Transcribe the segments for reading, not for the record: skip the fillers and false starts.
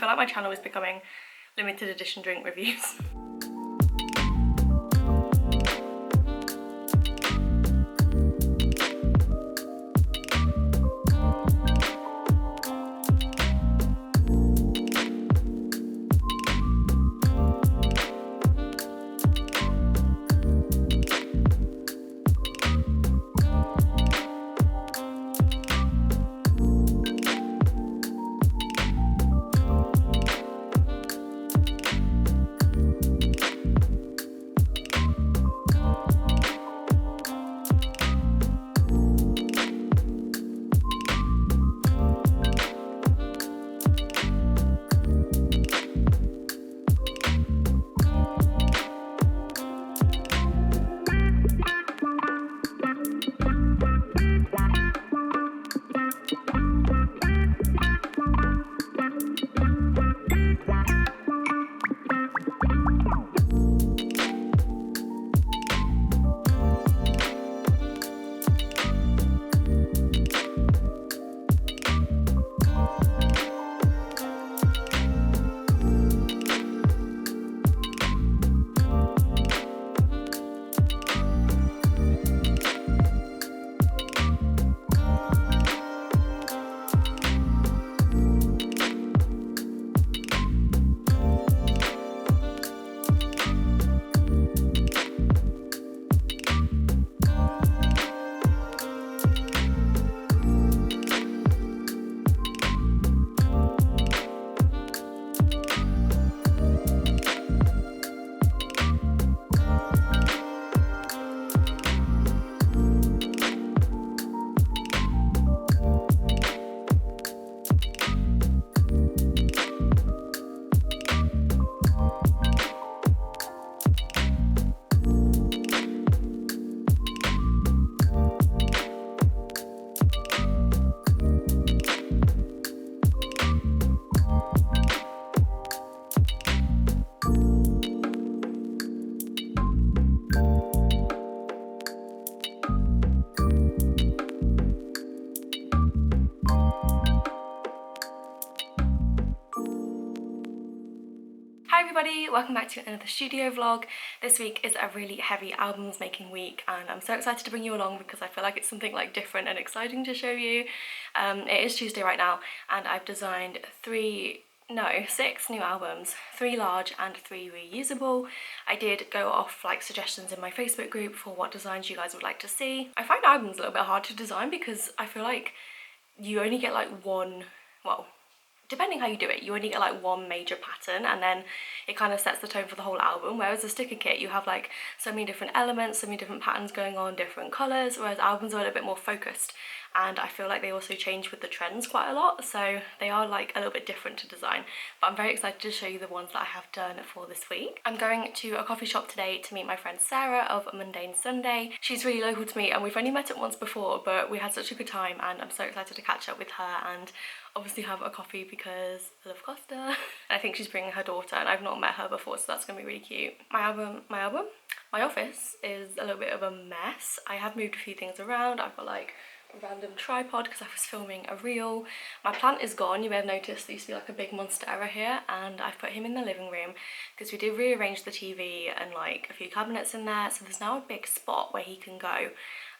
feel like my channel is becoming limited edition drink reviews. Hi everybody, welcome back to another studio vlog. This week is a really heavy albums making week and I'm so excited to bring you along because I feel like it's something like different and exciting to show you. It is Tuesday right now and I've designed 6 new albums, 3 large and 3 reusable. I did go off like suggestions in my Facebook group for what designs you guys would like to see. I find albums a little bit hard to design because I feel like you only get like one, well, depending how you do it, you only get like one major pattern and then it kind of sets the tone for the whole album, whereas a sticker kit you have like so many different elements, so many different patterns going on, different colours, whereas albums are a little bit more focused and I feel like they also change with the trends quite a lot, so they are like a little bit different to design. But I'm very excited to show you the ones that I have done for this week. I'm going to a coffee shop today to meet my friend Sarah of Mundane Sunday. She's really local to me and we've only met up once before, but we had such a good time and I'm so excited to catch up with her and obviously have a coffee because I love Costa. I think she's bringing her daughter and I've not met her before, so that's gonna be really cute. My office is a little bit of a mess. I have moved a few things around. I've got like a random tripod because I was filming a reel. My plant is gone. You may have noticed there used to be like a big monstera here and I've put him in the living room because we did rearrange the TV and like a few cabinets in there, so there's now a big spot where he can go.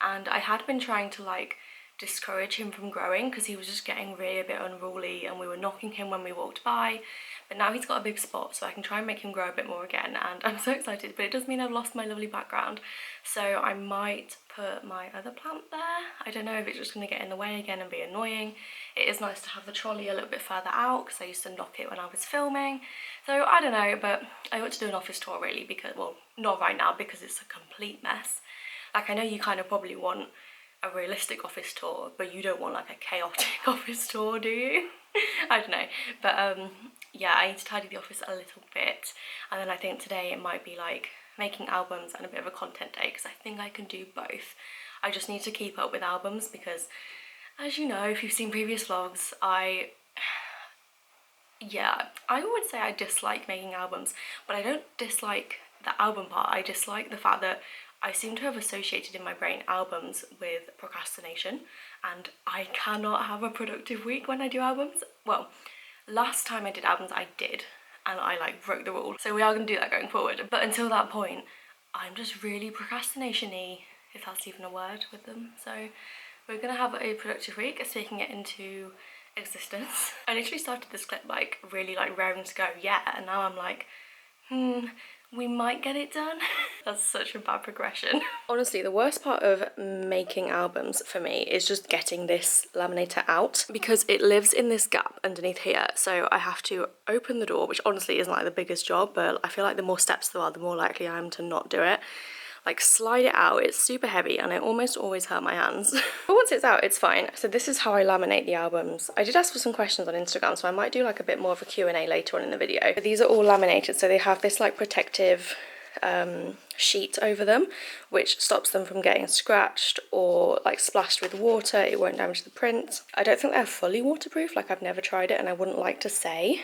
And I had been trying to like discourage him from growing because he was just getting really a bit unruly and we were knocking him when we walked by, but now he's got a big spot so I can try and make him grow a bit more again and I'm so excited. But it does mean I've lost my lovely background, so I might put my other plant there. I don't know if it's just going to get in the way again and be annoying. It is nice to have the trolley a little bit further out because I used to knock it when I was filming, so I don't know, but I ought to do an office tour really because, well, not right now because it's a complete mess. Like I know you kind of probably want a realistic office tour, but you don't want like a chaotic office tour, do you? I don't know, but yeah, I need to tidy the office a little bit, and then I think today it might be like making albums and a bit of a content day because I think I can do both. I just need to keep up with albums because, as you know, if you've seen previous vlogs, I would say I dislike making albums, but I don't dislike the album part. I dislike the fact that I seem to have associated in my brain albums with procrastination and I cannot have a productive week when I do albums. Well, Last time I did albums, I did, and I like broke the rule. So we are going to do that going forward. But until that point, I'm just really procrastination-y, if that's even a word, with them. So we're going to have a productive week, taking it into existence. I literally started this clip like really like raring to go, yeah, and now I'm like, we might get it done. That's such a bad progression. Honestly, the worst part of making albums for me is just getting this laminator out, because it lives in this gap underneath here. So I have to open the door, which honestly isn't like the biggest job, but I feel like the more steps there are, the more likely I am to not do it. Like slide it out, it's super heavy and I almost always hurt my hands. But once it's out, it's fine. So this is how I laminate the albums. I did ask for some questions on Instagram, so I might do like a bit more of a Q&A later on in the video. But these are all laminated, so they have this like protective sheet over them, which stops them from getting scratched or like splashed with water. It won't damage the print. I don't think they're fully waterproof, like I've never tried it and I wouldn't like to say.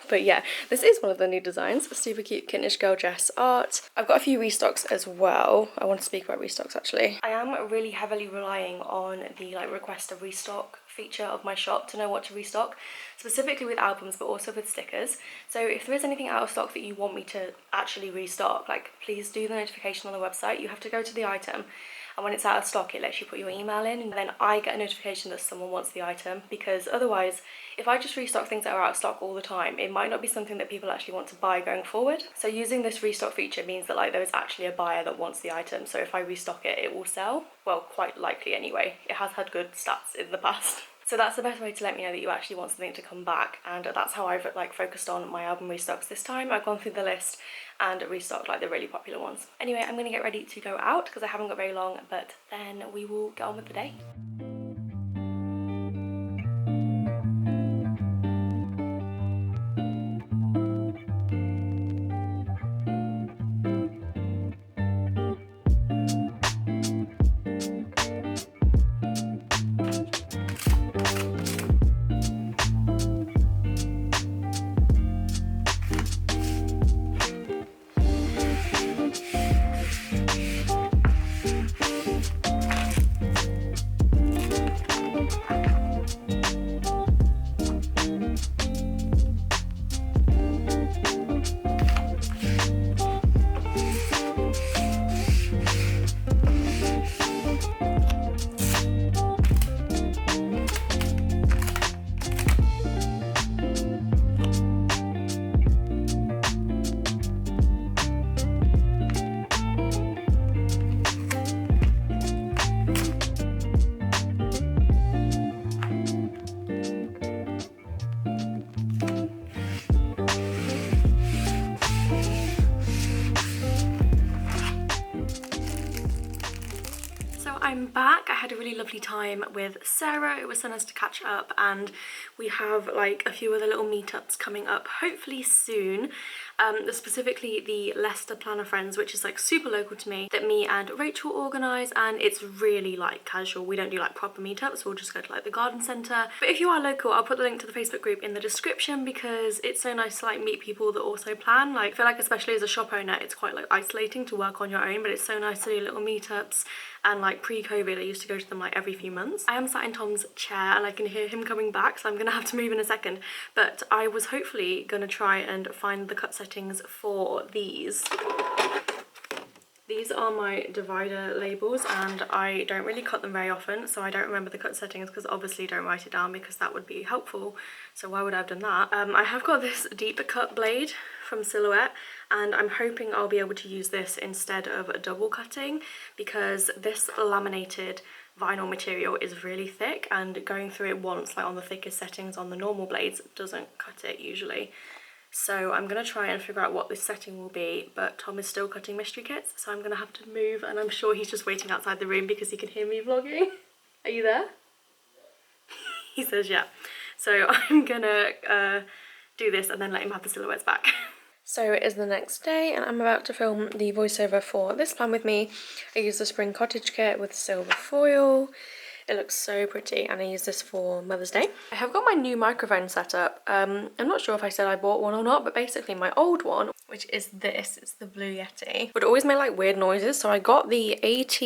But yeah, this is one of the new designs. Super cute kittenish girl dress art. I've got a few restocks as well. I want to speak about restocks actually. I am really heavily relying on the like request a restock feature of my shop to know what to restock, specifically with albums but also with stickers. So if there is anything out of stock that you want me to actually restock, like please do the notification on the website. You have to go to the item, and when it's out of stock it lets you put your email in, and then I get a notification that someone wants the item, because otherwise if I just restock things that are out of stock all the time, it might not be something that people actually want to buy going forward. So using this restock feature means that like there is actually a buyer that wants the item, so if I restock it, it will sell. Well, quite likely anyway. It has had good stats in the past. So that's the best way to let me know that you actually want something to come back, and that's how I've like focused on my album restocks this time. I've gone through the list and restocked like the really popular ones. Anyway, I'm gonna get ready to go out because I haven't got very long, but then we will get on with the day. I'm back. I had a really lovely time with Sarah. It was so nice to catch up, and we have like a few other little meetups coming up hopefully soon. Specifically the Leicester Planner Friends, which is like super local to me, that me and Rachel organise, and it's really like casual. We don't do like proper meetups, we'll just go to like the garden centre. But if you are local, I'll put the link to the Facebook group in the description, because it's so nice to like meet people that also plan. Like I feel like especially as a shop owner, it's quite like isolating to work on your own, but it's so nice to do little meetups. And like pre-COVID, I used to go to them like every few months. I am sat in Tom's chair and I can hear him coming back, so I'm gonna have to move in a second. But I was hopefully gonna try and find the cut settings for these. These are my divider labels, and I don't really cut them very often, so I don't remember the cut settings, because obviously don't write it down because that would be helpful. So why would I have done that? I have got this deep cut blade from Silhouette, and I'm hoping I'll be able to use this instead of a double cutting, because this laminated vinyl material is really thick, and going through it once, like on the thickest settings on the normal blades, doesn't cut it usually. So I'm going to try and figure out what this setting will be, but Tom is still cutting mystery kits, so I'm going to have to move, and I'm sure he's just waiting outside the room because he can hear me vlogging. Are you there? He says yeah. So I'm going to do this and then let him have the silhouettes back. So it is the next day, and I'm about to film the voiceover for this plan with me. I used the spring cottage kit with silver foil. It looks so pretty, and I use this for Mother's Day. I have got my new microphone set up. I'm not sure if I said I bought one or not, but basically my old one, which is this, it's the Blue Yeti, would always make like weird noises, so I got the AT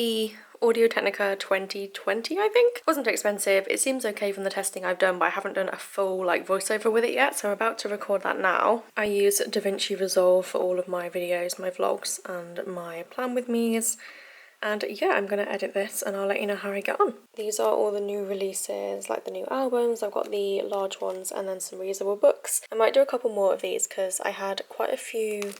Audio-Technica 2020, I think. It wasn't expensive. It seems okay from the testing I've done, but I haven't done a full like voiceover with it yet, so I'm about to record that now. I use DaVinci Resolve for all of my videos, my vlogs, and my plan with me's. And yeah, I'm going to edit this and I'll let you know how I get on. These are all the new releases, like the new albums. I've got the large ones and then some reusable books. I might do a couple more of these because I had quite a few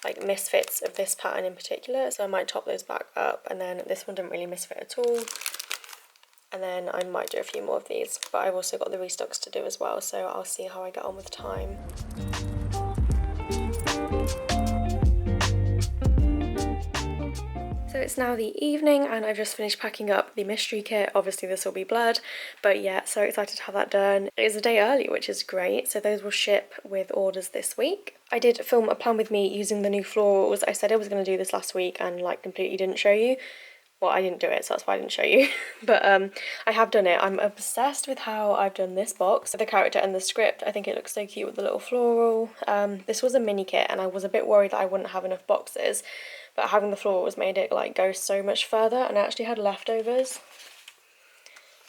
like misfits of this pattern in particular, so I might top those back up, and then this one didn't really misfit at all, and then I might do a few more of these, but I've also got the restocks to do as well, so I'll see how I get on with time. So it's now the evening and I've just finished packing up the mystery kit. Obviously this will be blurred, but yeah, so excited to have that done. It is a day early, which is great, so those will ship with orders this week. I did film a plan with me using the new florals. I said I was going to do this last week and like completely didn't show you. Well, I didn't do it, so that's why I didn't show you. But I have done it. I'm obsessed with how I've done this box, the character and the script. I think it looks so cute with the little floral. This was a mini kit and I was a bit worried that I wouldn't have enough boxes, but having the florals made it like go so much further, and I actually had leftovers.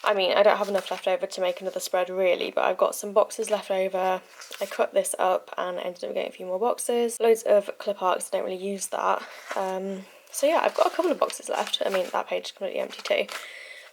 I mean, I don't have enough left over to make another spread really, but I've got some boxes left over. I cut this up and ended up getting a few more boxes. Loads of clip arts, I don't really use that. So yeah, I've got a couple of boxes left. I mean, that page is completely empty too.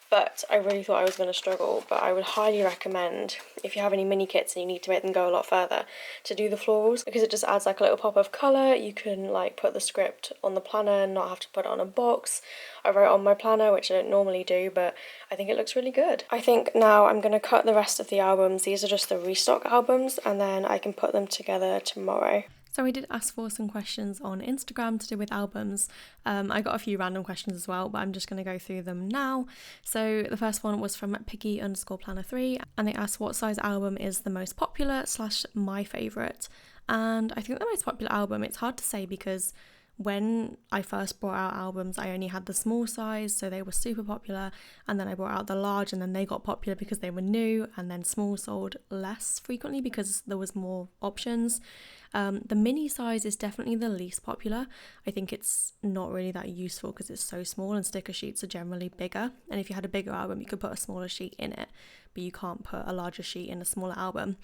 But I really thought I was going to struggle, but I would highly recommend, if you have any mini kits and you need to make them go a lot further, to do the florals, because it just adds like a little pop of colour. You can like put the script on the planner and not have to put it on a box. I wrote on my planner, which I don't normally do, but I think it looks really good. I think now I'm going to cut the rest of the albums. These are just the restock albums, and then I can put them together tomorrow. So I did ask for some questions on Instagram to do with albums. I got a few random questions as well, but I'm just going to go through them now. So the first one was from Piggy_Planner3, and they asked what size album is the most popular / my favourite. And I think the most popular album, it's hard to say because when I first brought out albums, I only had the small size, so they were super popular, and then I brought out the large and then they got popular because they were new, and then small sold less frequently because there was more options. The mini size is definitely the least popular. I think it's not really that useful because it's so small and sticker sheets are generally bigger, and if you had a bigger album you could put a smaller sheet in it, but you can't put a larger sheet in a smaller album.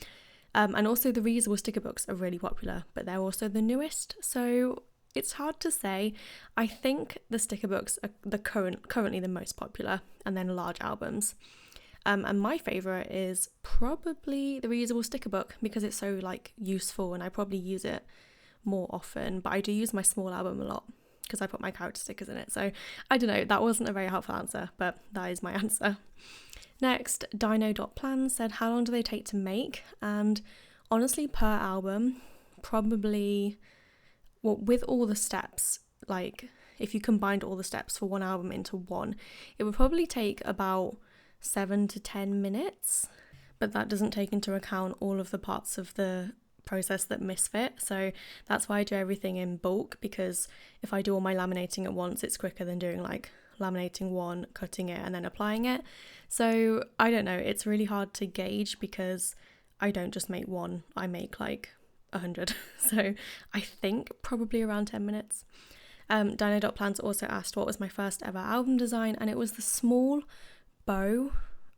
And also the reusable sticker books are really popular, but they're also the newest, so it's hard to say. I think the sticker books are currently the most popular, and then large albums. And my favourite is probably the reusable sticker book because it's so like useful and I probably use it more often, but I do use my small album a lot because I put my character stickers in it. So I don't know, that wasn't a very helpful answer, but that is my answer. Next, Dino.Plans said how long do they take to make? And honestly, per album, probably, well, with all the steps, like if you combined all the steps for one album into one, it would probably take about 7 to 10 minutes, but that doesn't take into account all of the parts of the process that misfit. So that's why I do everything in bulk, because if I do all my laminating at once, it's quicker than doing like laminating one, cutting it and then applying it. So I don't know, it's really hard to gauge because I don't just make one, I make like 100. So I think probably around 10 minutes. Dino.Plans also asked what was my first ever album design, and it was the small bow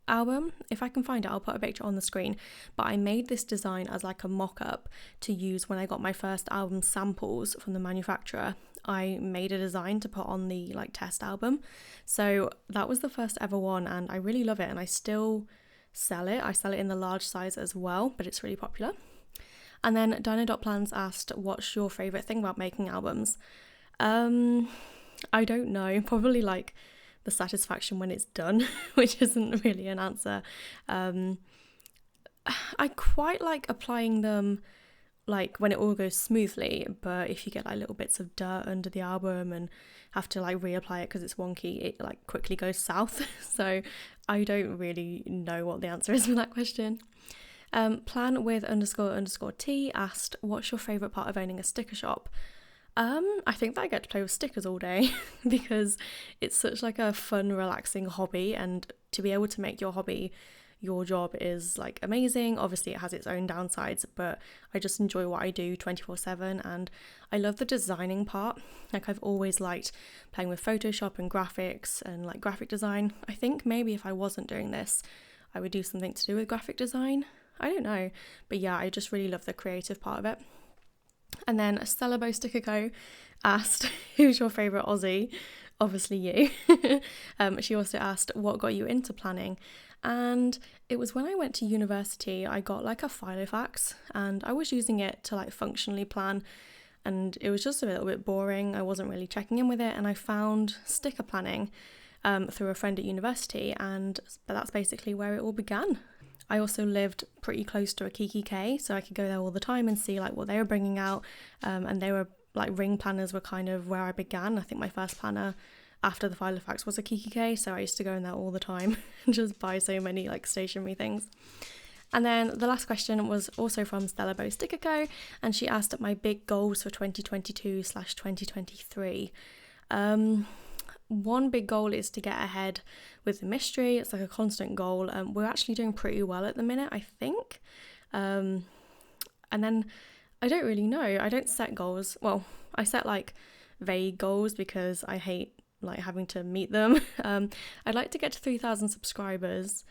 album. If I can find it, I'll put a picture on the screen, but I made this design as like a mock-up to use when I got my first album samples from the manufacturer. I made a design to put on the like test album, so that was the first ever one and I really love it, and I still sell it. I sell it in the large size as well, but it's really popular. And then Dino.Plans asked what's your favourite thing about making albums? I don't know, probably like the satisfaction when it's done, which isn't really an answer. I quite like applying them like when it all goes smoothly, but if you get like little bits of dirt under the album and have to like reapply it because it's wonky, it like quickly goes south. So I don't really know what the answer is for that question. Plan with __T asked what's your favourite part of owning a sticker shop? I think that I get to play with stickers all day because it's such like a fun, relaxing hobby, and to be able to make your hobby your job is like amazing. Obviously it has its own downsides, but I just enjoy what I do 24/7, and I love the designing part. Like I've always liked playing with Photoshop and graphics and like graphic design. I think maybe if I wasn't doing this, I would do something to do with graphic design. I don't know, but yeah, I just really love the creative part of it. And then Stella Bow Sticker Co asked, who's your favourite Aussie? Obviously you. She also asked, what got you into planning? And it was when I went to university, I got like a Filofax and I was using it to like functionally plan, and it was just a little bit boring. I wasn't really checking in with it, and I found sticker planning through a friend at university, but that's basically where it all began. I also lived pretty close to a Kiki K, so I could go there all the time and see like what they were bringing out, and they were like ring planners were kind of where I began. I think my first planner after the Filofax was a Kiki K, so I used to go in there all the time and just buy so many like stationery things. And then the last question was also from Stella Bow Sticker Co, and she asked my big goals for 2022/2023. One big goal is to get ahead with the mystery. It's like a constant goal. We're actually doing pretty well at the minute, I think. And then I don't really know. I don't set goals. Well, I set like vague goals because I hate like having to meet them. I'd like to get to 3,000 subscribers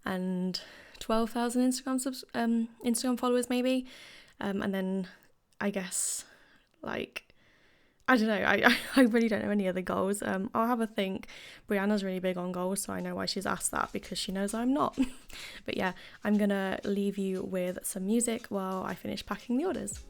and 12,000 Instagram followers maybe. And then I guess like I don't know, I really don't know any other goals. I'll have a think. Brianna's really big on goals, so I know why she's asked that, because she knows I'm not. But yeah, I'm gonna leave you with some music while I finish packing the orders.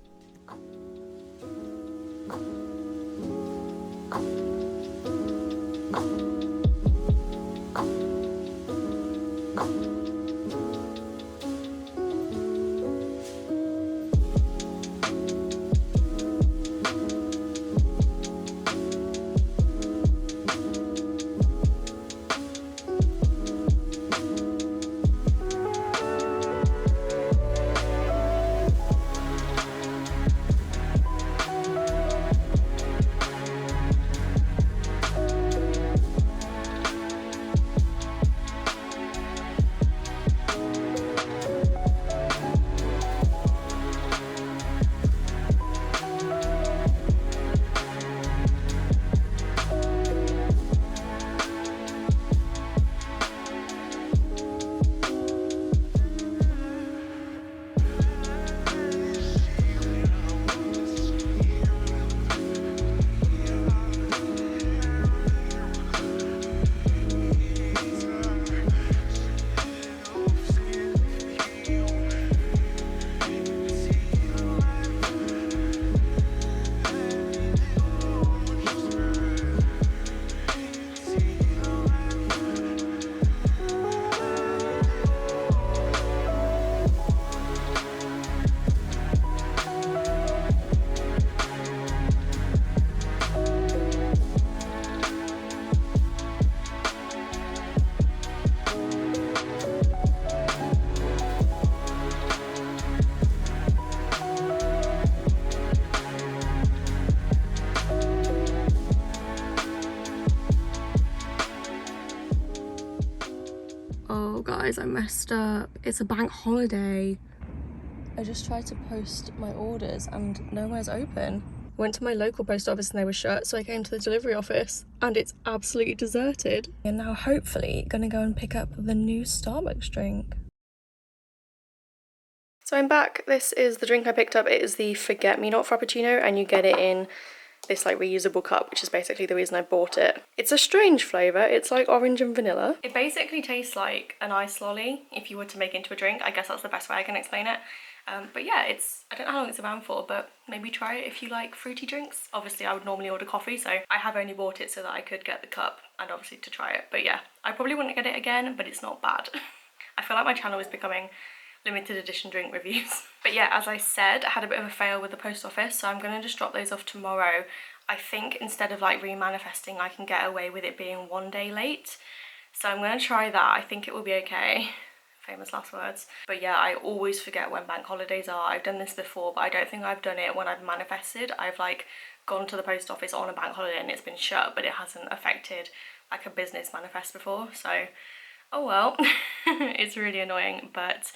Oh guys, I messed up. It's a bank holiday. I just tried to post my orders and nowhere's open. Went to my local post office and they were shut, so I came to the delivery office and it's absolutely deserted. And now hopefully gonna go and pick up the new Starbucks drink. So I'm back. This is the drink I picked up. It is the Forget Me Not Frappuccino, and you get it in this like reusable cup, which is basically the reason I bought it. It's a strange flavour. It's like orange and vanilla. It basically tastes like an ice lolly if you were to make it into a drink. I guess that's the best way I can explain it. But yeah, I don't know how long it's around for, but maybe try it if you like fruity drinks. Obviously I would normally order coffee, so I have only bought it so that I could get the cup and obviously to try it. But yeah, I probably wouldn't get it again, but it's not bad. I feel like my channel is becoming limited edition drink reviews. But yeah, as I said, I had a bit of a fail with the post office, so I'm gonna just drop those off tomorrow. I think instead of like remanifesting, I can get away with it being 1 day late. So I'm gonna try that. I think it will be okay. famous last words. But yeah, I always forget when bank holidays are. I've done this before, but I don't think I've done it when I've manifested. I've like gone to the post office on a bank holiday and it's been shut, but it hasn't affected like a business manifest before. So, oh well. It's really annoying, but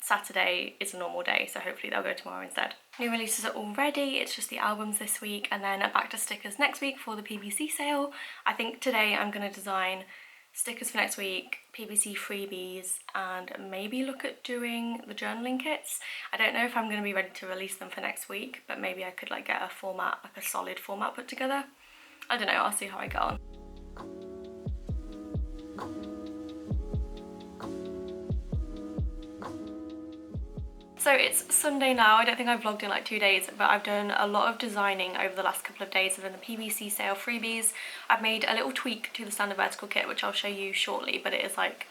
Saturday is a normal day, so hopefully they'll go tomorrow instead. New releases are all ready, it's just the albums this week, and then back to stickers next week for the PBC sale. I think today I'm going to design stickers for next week, PBC freebies, and maybe look at doing the journaling kits. I don't know if I'm going to be ready to release them for next week, but maybe I could like get a format, like a solid format put together. I don't know, I'll see how I get on. So it's Sunday now. I don't think I've vlogged in like 2 days, but I've done a lot of designing over the last couple of days. I've done the PBC sale freebies. I've made a little tweak to the standard vertical kit, which I'll show you shortly, but it is like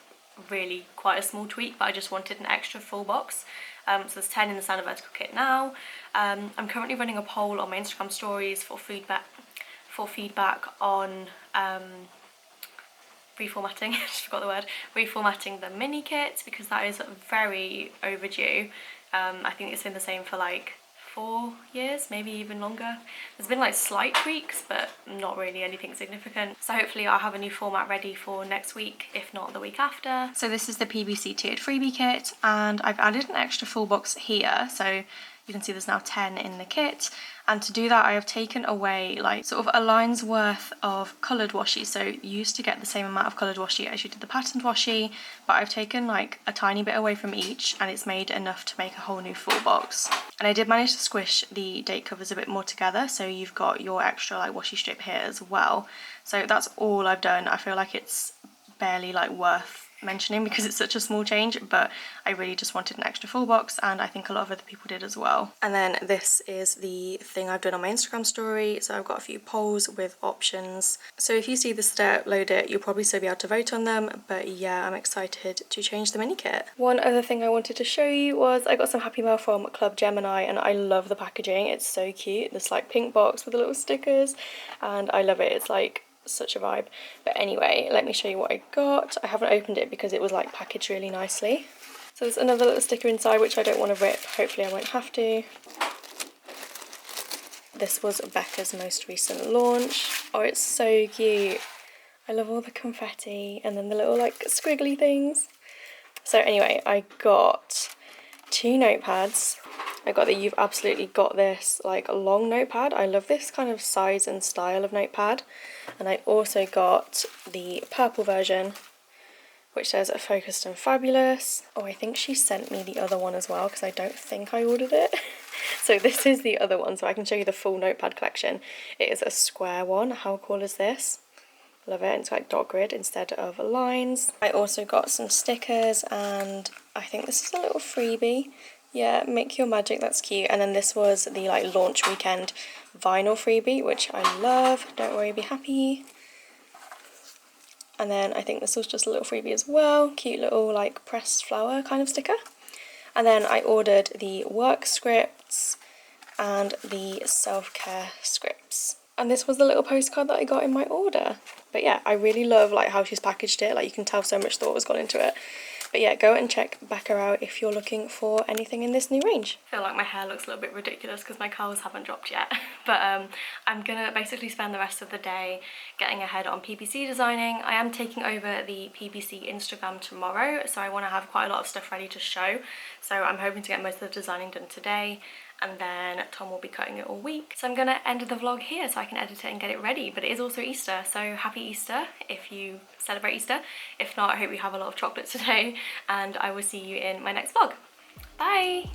really quite a small tweak, but I just wanted an extra full box. So there's 10 in the standard vertical kit now. I'm currently running a poll on my Instagram stories for feedback on reformatting, I just forgot the word, reformatting the mini kit, because that is very overdue. I think it's been the same for like 4 years, maybe even longer. There's been like slight tweaks, but not really anything significant. So hopefully I'll have a new format ready for next week, if not the week after. So this is the PBC tiered freebie kit, and I've added an extra full box here. So you can see there's now 10 in the kit, and to do that I have taken away like sort of a line's worth of coloured washi. So you used to get the same amount of coloured washi as you did the patterned washi, but I've taken like a tiny bit away from each, and it's made enough to make a whole new full box. And I did manage to squish the date covers a bit more together, so you've got your extra like washi strip here as well. So that's all I've done. I feel like it's barely like worth mentioning because it's such a small change, but I really just wanted an extra full box, and I think a lot of other people did as well. And then this is the thing I've done on my Instagram story. So I've got a few polls with options, so if you see this today uploaded, you'll probably still be able to vote on them. But yeah, I'm excited to change the mini kit. One other thing I wanted to show you was I got some Happy Mail from Club Gemini, and I love the packaging. It's so cute, this like pink box with the little stickers, and I love it. It's like such a vibe. But anyway, let me show you what I got. I haven't opened it because it was like packaged really nicely. So there's another little sticker inside which I don't want to rip. Hopefully I won't have to. This was Becca's most recent launch. Oh, it's so cute. I love all the confetti and then the little like squiggly things. So anyway, I got 2 notepads. I got the You've Absolutely Got This like long notepad. I love this kind of size and style of notepad. And I also got the purple version, which says Focused and Fabulous. Oh, I think she sent me the other one as well, because I don't think I ordered it. So this is the other one, so I can show you the full notepad collection. It is a square one. How cool is this? Love it. It's like dot grid instead of lines. I also got some stickers, and I think this is a little freebie. Yeah, Make Your Magic, that's cute. And then this was the like launch weekend vinyl freebie, which I love. Don't worry, be happy. And then I think this was just a little freebie as well. Cute little like pressed flower kind of sticker. And then I ordered the work scripts and the self-care scripts. And this was the little postcard that I got in my order. But yeah, I really love like how she's packaged it. Like you can tell so much thought has gone into it. But yeah, go and check Becca out if you're looking for anything in this new range. I feel like my hair looks a little bit ridiculous because my curls haven't dropped yet. But I'm gonna basically spend the rest of the day getting ahead on PPC designing. I am taking over the PPC Instagram tomorrow, so I want to have quite a lot of stuff ready to show. So I'm hoping to get most of the designing done today, and then Tom will be cutting it all week. So I'm gonna end the vlog here so I can edit it and get it ready. But it is also Easter, so happy Easter if you celebrate Easter. If not, I hope you have a lot of chocolate today, and I will see you in my next vlog. Bye!